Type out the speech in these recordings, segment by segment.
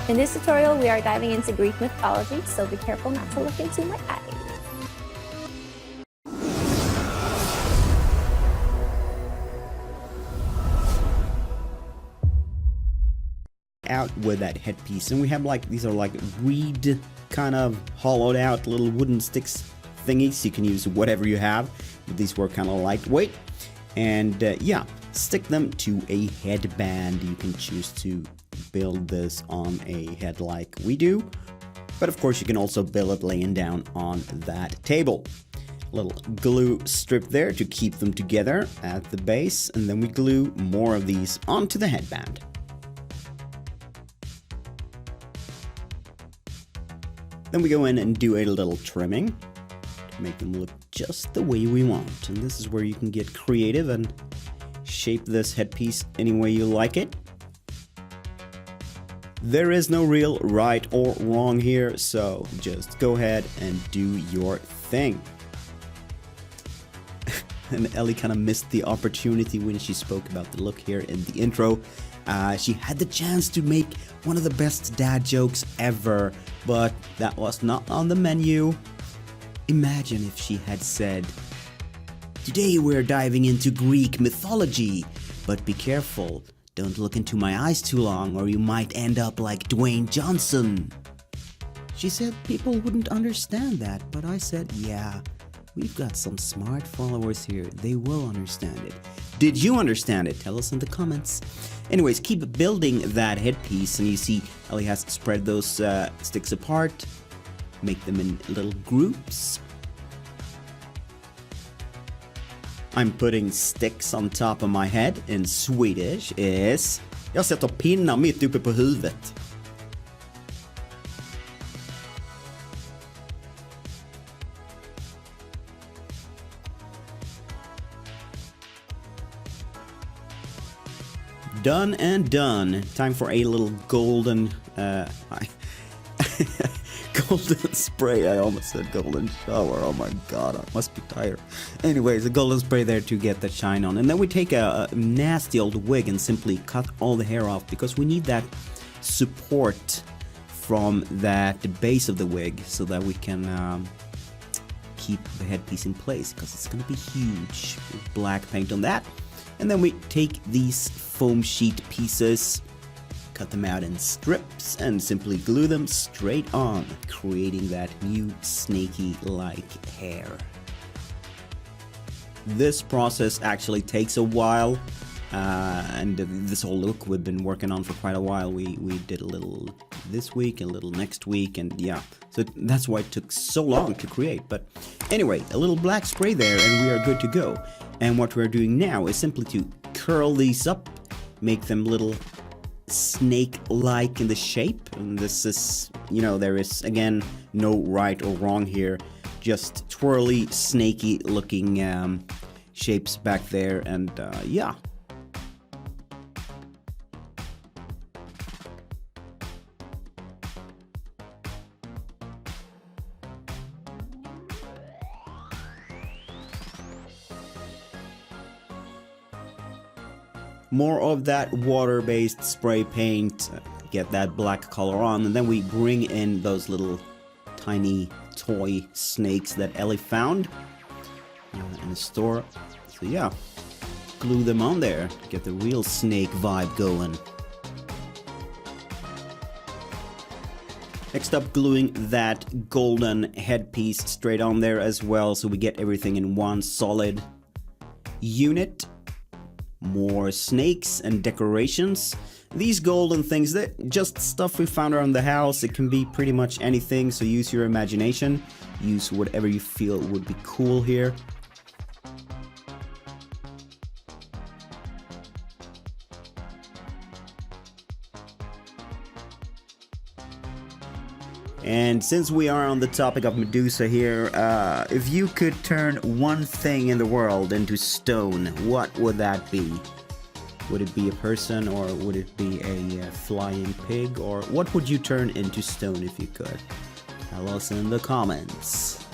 In this tutorial, we are diving into Greek mythology, so be careful not to look into my eyes. Out with that headpiece, and we have like these are like reed kind of hollowed out little wooden sticks thingies. You can use whatever you have, but these were kind of lightweight, and yeah, stick them to a headband. You can choose to build this on a head like we do, but of course you can also build it laying down on that table. Little glue strip there to keep them together at the base, and then we glue more of these onto the headband. Then we go in and do a little trimming to make them look just the way we want. And this is where you can get creative and shape this headpiece any way you like it. There is no real right or wrong here, so just go ahead and do your thing. And Ellie kind of missed the opportunity when she spoke about the look here in the intro. She had the chance to make one of the best dad jokes ever, but that was not on the menu. Imagine if she had said, "Today we're diving into Greek mythology, but be careful, don't look into my eyes too long or you might end up like Dwayne Johnson." She said people wouldn't understand that, but I said, yeah, we've got some smart followers here, they will understand it. Did you understand it? Tell us in the comments. Anyways, keep building that headpiece, and you see Ellie has spread those sticks apart, make them in little groups. I'm putting sticks on top of my head. In Swedish is jag sätter pinnar mitt uppe på huvudet. Done and done. Time for a little golden golden spray. I almost said golden shower. Oh my god, I must be tired. Anyways, a golden spray there to get the shine on. And then we take a nasty old wig and simply cut all the hair off, because we need that support from that base of the wig so that we can keep the headpiece in place, because it's going to be huge. Black paint on that. And then we take these foam sheet pieces, cut them out in strips, and simply glue them straight on, creating that new snaky-like hair. This process actually takes a while, and this whole look we've been working on for quite a while. We did a little this week, a little next week, and yeah, so that's why it took so long to create. But anyway, a little black spray there and we are good to go. And what we're doing now is simply to curl these up, make them little snake-like in the shape. And this is, you know, there is again no right or wrong here, just twirly, snaky looking shapes back there, and yeah. More of that water-based spray paint, get that black color on, and then we bring in those little tiny toy snakes that Ellie found in the store. So yeah, glue them on there to get the real snake vibe going. Next up, gluing that golden headpiece straight on there as well, so we get everything in one solid unit. More snakes and decorations. These golden things, they're just stuff we found around the house. It can be pretty much anything, so use your imagination. Use whatever you feel would be cool here. And since we are on the topic of Medusa here, if you could turn one thing in the world into stone, what would that be? Would it be a person, or would it be a flying pig, or what would you turn into stone if you could? Tell us in the comments.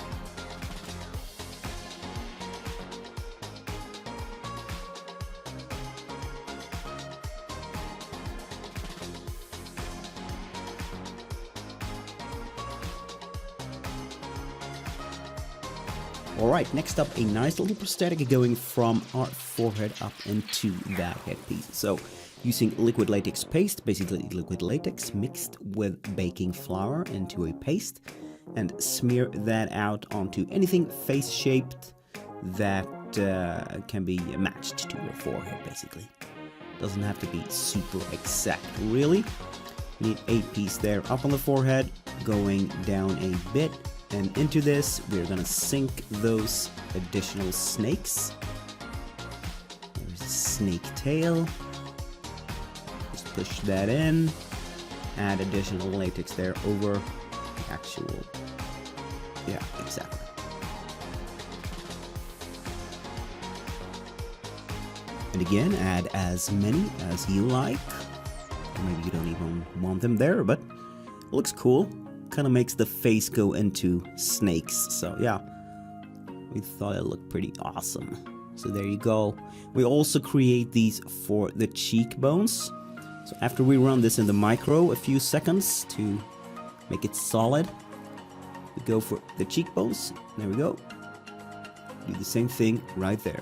Alright, next up, a nice little prosthetic going from our forehead up into that headpiece. So, using liquid latex paste, basically liquid latex mixed with baking flour into a paste, and smear that out onto anything face-shaped that can be matched to your forehead, basically. Doesn't have to be super exact, really. You need a piece there up on the forehead, going down a bit. And into this, we're gonna sink those additional snakes. There's a snake tail. Just push that in. Add additional latex there over the actual... Yeah, exactly. And again, add as many as you like. Or maybe you don't even want them there, but it looks cool. Kind of makes the face go into snakes. So yeah, we thought it looked pretty awesome. So there you go. We also create these for the cheekbones. So after we run this in the micro a few seconds to make it solid, we go for the cheekbones. There we go. Do the same thing right there.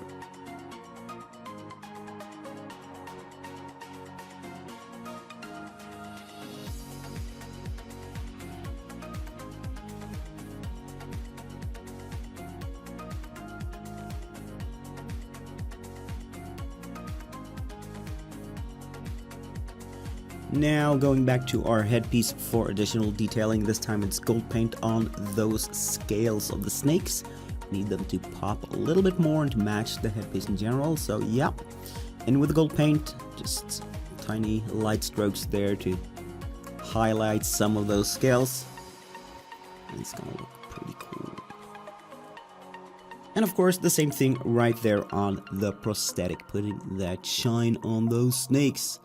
Now going back to our headpiece for additional detailing, this time it's gold paint on those scales of the snakes. Need them to pop a little bit more and to match the headpiece in general, so yeah. And with the gold paint, just tiny light strokes there to highlight some of those scales. And it's gonna look pretty cool. And of course the same thing right there on the prosthetic, putting that shine on those snakes.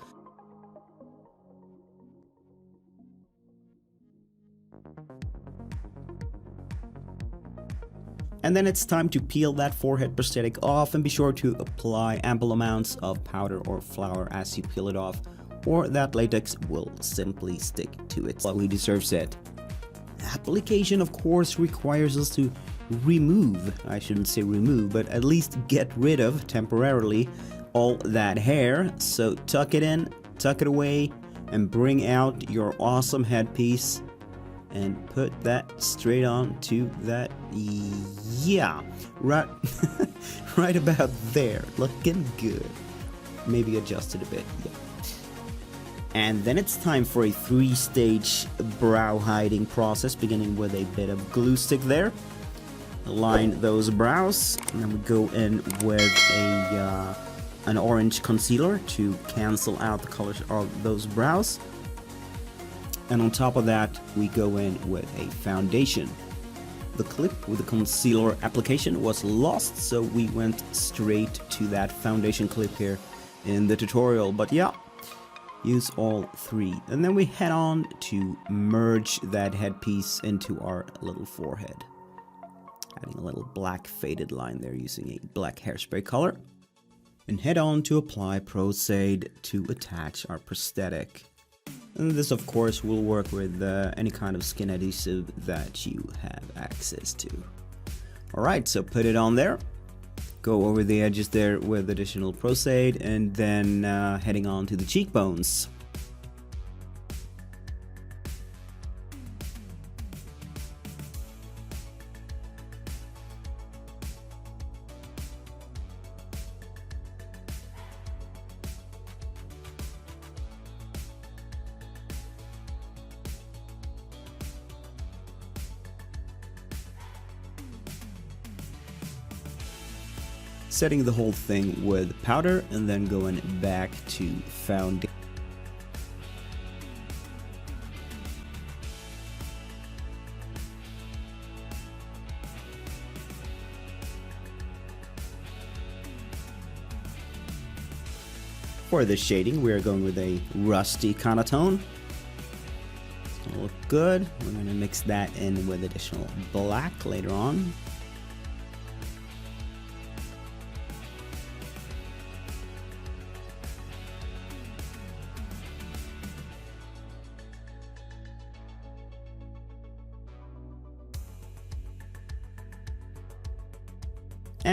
And then it's time to peel that forehead prosthetic off, and be sure to apply ample amounts of powder or flour as you peel it off, or that latex will simply stick to it. Well, we deserves it. Application, of course, requires us to remove, I shouldn't say remove, but at least get rid of temporarily all that hair. So tuck it in, tuck it away, and bring out your awesome headpiece. And put that straight on to that, yeah, right, right about there, looking good. Maybe adjust it a bit, yeah. And then it's time for a 3-stage brow hiding process, beginning with a bit of glue stick there. Align those brows, and then we go in with an orange concealer to cancel out the colors of those brows. And on top of that, we go in with a foundation. The clip with the concealer application was lost, so we went straight to that foundation clip here in the tutorial. But yeah, use all three. And then we head on to merge that headpiece into our little forehead. Adding a little black faded line there using a black hairspray color. And head on to apply Prosaid to attach our prosthetic. And this, of course, will work with any kind of skin adhesive that you have access to. Alright, so put it on there. Go over the edges there with additional Prosaid, and then heading on to the cheekbones. Setting the whole thing with powder, and then going back to foundation. For the shading, we are going with a rusty kind of tone. It's gonna look good. We're gonna mix that in with additional black later on.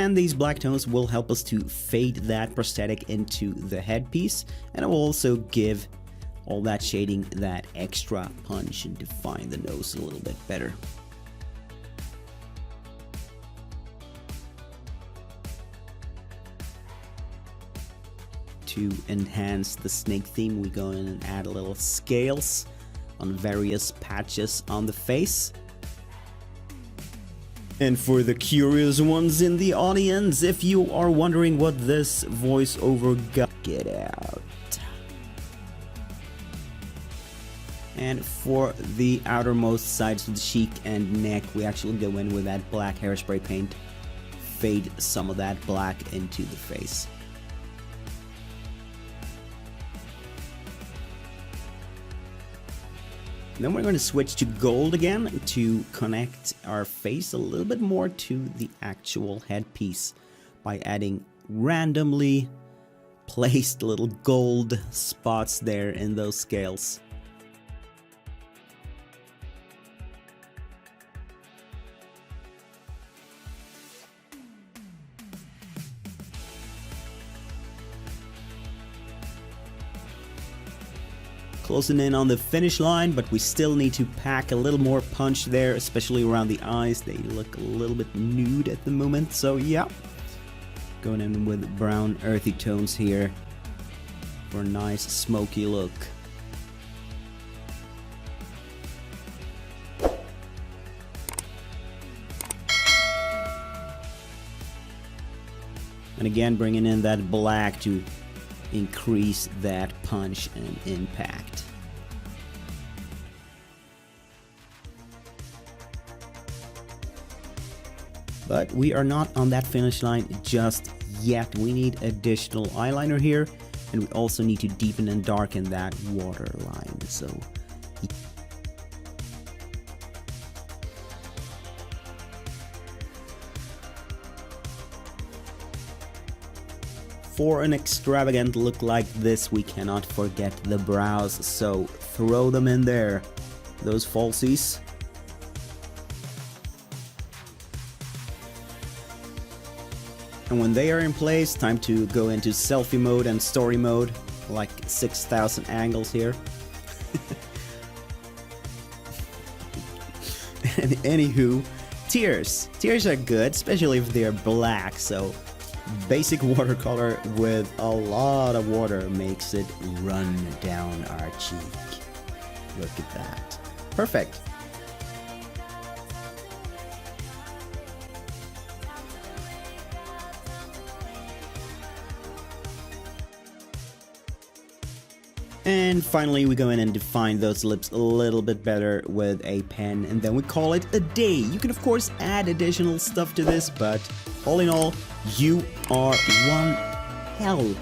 And these black tones will help us to fade that prosthetic into the headpiece, and it will also give all that shading that extra punch and define the nose a little bit better. To enhance the snake theme, we go in and add a little scales on various patches on the face. And for the curious ones in the audience, if you are wondering what this voiceover got, get out. And for the outermost sides of the cheek and neck, we actually go in with that black hairspray paint, fade some of that black into the face. Then we're going to switch to gold again to connect our face a little bit more to the actual headpiece by adding randomly placed little gold spots there in those scales. Closing in on the finish line, but we still need to pack a little more punch there, especially around the eyes. They look a little bit nude at the moment, so yeah. Going in with brown earthy tones here for a nice smoky look. And again, bringing in that black to increase that punch and impact. But we are not on that finish line just yet. We need additional eyeliner here, and we also need to deepen and darken that waterline. So for an extravagant look like this, we cannot forget the brows, so throw them in there, those falsies. And when they are in place, time to go into selfie mode and story mode, like 6,000 angles here. And anywho, tears. Tears are good, especially if they're black, so basic watercolor with a lot of water makes it run down our cheek. Look at that. Perfect. And finally, we go in and define those lips a little bit better with a pen, and then we call it a day. You can of course add additional stuff to this, but all in all, you are one hell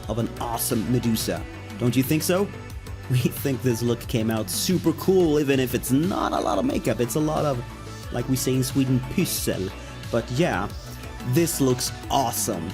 of an awesome Medusa. Don't you think so? We think this look came out super cool, even if it's not a lot of makeup. It's a lot of, like we say in Sweden, pyssel. But yeah, this looks awesome.